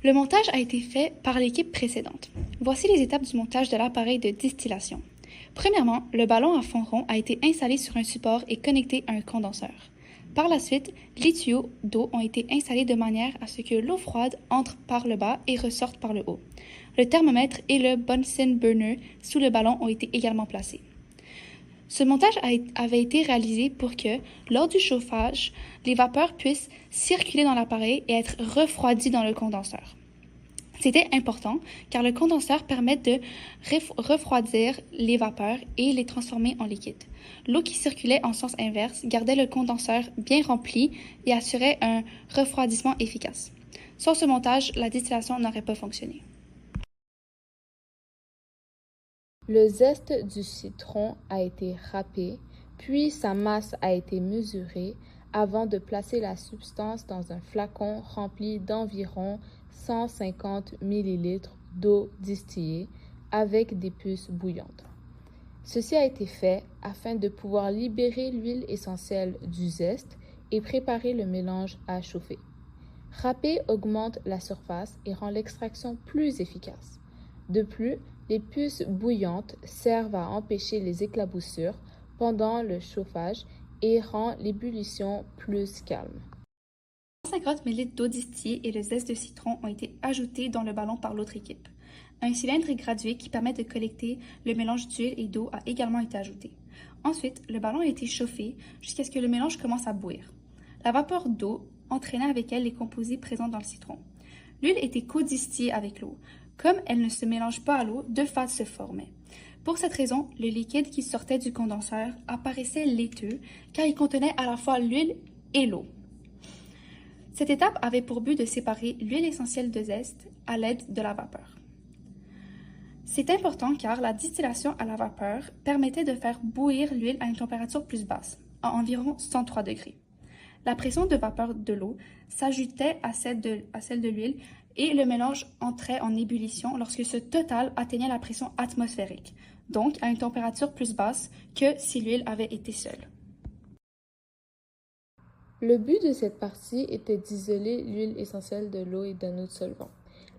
Le montage a été fait par l'équipe précédente. Voici les étapes du montage de l'appareil de distillation. Premièrement, le ballon à fond rond a été installé sur un support et connecté à un condenseur. Par la suite, les tuyaux d'eau ont été installés de manière à ce que l'eau froide entre par le bas et ressorte par le haut. Le thermomètre et le Bunsen burner sous le ballon ont été également placés. Ce montage avait été réalisé pour que, lors du chauffage, les vapeurs puissent circuler dans l'appareil et être refroidies dans le condenseur. C'était important car le condenseur permet de refroidir les vapeurs et les transformer en liquide. L'eau qui circulait en sens inverse gardait le condenseur bien rempli et assurait un refroidissement efficace. Sans ce montage, la distillation n'aurait pas fonctionné. Le zeste du citron a été râpé, puis sa masse a été mesurée avant de placer la substance dans un flacon rempli d'environ 150 ml d'eau distillée avec des puces bouillantes. Ceci a été fait afin de pouvoir libérer l'huile essentielle du zeste et préparer le mélange à chauffer. Râper augmente la surface et rend l'extraction plus efficace. De plus, les puces bouillantes servent à empêcher les éclaboussures pendant le chauffage et rend l'ébullition plus calme. 150 ml d'eau distillée et le zeste de citron ont été ajoutés dans le ballon par l'autre équipe. Un cylindre gradué qui permet de collecter le mélange d'huile et d'eau a également été ajouté. Ensuite, le ballon a été chauffé jusqu'à ce que le mélange commence à bouillir. La vapeur d'eau entraînait avec elle les composés présents dans le citron. L'huile était co-distillée avec l'eau. Comme elle ne se mélange pas à l'eau, deux phases se formaient. Pour cette raison, le liquide qui sortait du condenseur apparaissait laiteux car il contenait à la fois l'huile et l'eau. Cette étape avait pour but de séparer l'huile essentielle de zeste à l'aide de la vapeur. C'est important car la distillation à la vapeur permettait de faire bouillir l'huile à une température plus basse, à environ 103 degrés. La pression de vapeur de l'eau s'ajoutait à celle de l'huile et le mélange entrait en ébullition lorsque ce total atteignait la pression atmosphérique, donc à une température plus basse que si l'huile avait été seule. Le but de cette partie était d'isoler l'huile essentielle de l'eau et d'un autre solvant.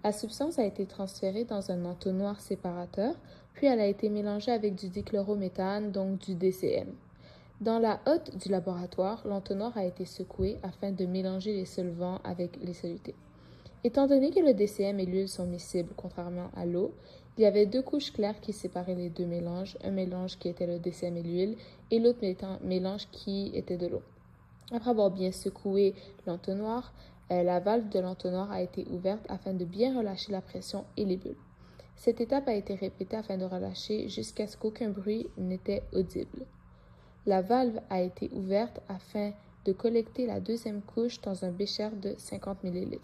La substance a été transférée dans un entonnoir séparateur, puis elle a été mélangée avec du dichlorométhane, donc du DCM. Dans la hotte du laboratoire, l'entonnoir a été secoué afin de mélanger les solvants avec les solutés. Étant donné que le DCM et l'huile sont miscibles contrairement à l'eau, il y avait deux couches claires qui séparaient les deux mélanges, un mélange qui était le DCM et l'huile et l'autre mélange qui était de l'eau. Après avoir bien secoué l'entonnoir, la valve de l'entonnoir a été ouverte afin de bien relâcher la pression et les bulles. Cette étape a été répétée afin de relâcher jusqu'à ce qu'aucun bruit n'était audible. La valve a été ouverte afin de collecter la deuxième couche dans un bécher de 50 ml.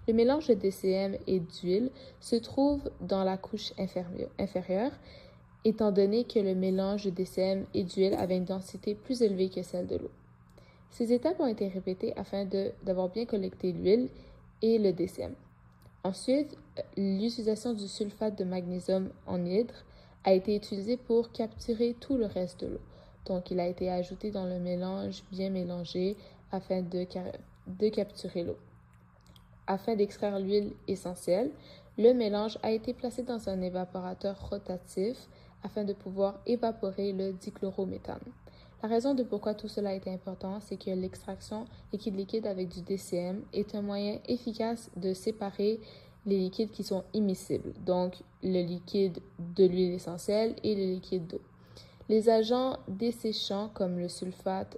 Le mélange de DCM et d'huile se trouve dans la couche inférieure, étant donné que le mélange de DCM et d'huile avait une densité plus élevée que celle de l'eau. Ces étapes ont été répétées afin d'avoir bien collecté l'huile et le DCM. Ensuite, l'utilisation du sulfate de magnésium anhydre a été utilisée pour capturer tout le reste de l'eau. Donc, il a été ajouté dans le mélange bien mélangé afin de capturer l'eau. Afin d'extraire l'huile essentielle, le mélange a été placé dans un évaporateur rotatif afin de pouvoir évaporer le dichlorométhane. La raison de pourquoi tout cela était important, c'est que l'extraction liquide avec du DCM est un moyen efficace de séparer les liquides qui sont immiscibles, donc le liquide de l'huile essentielle et le liquide d'eau. Les agents desséchants comme le sulfate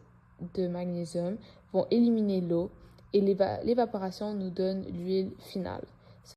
de magnésium vont éliminer l'eau et l'évaporation nous donne l'huile finale.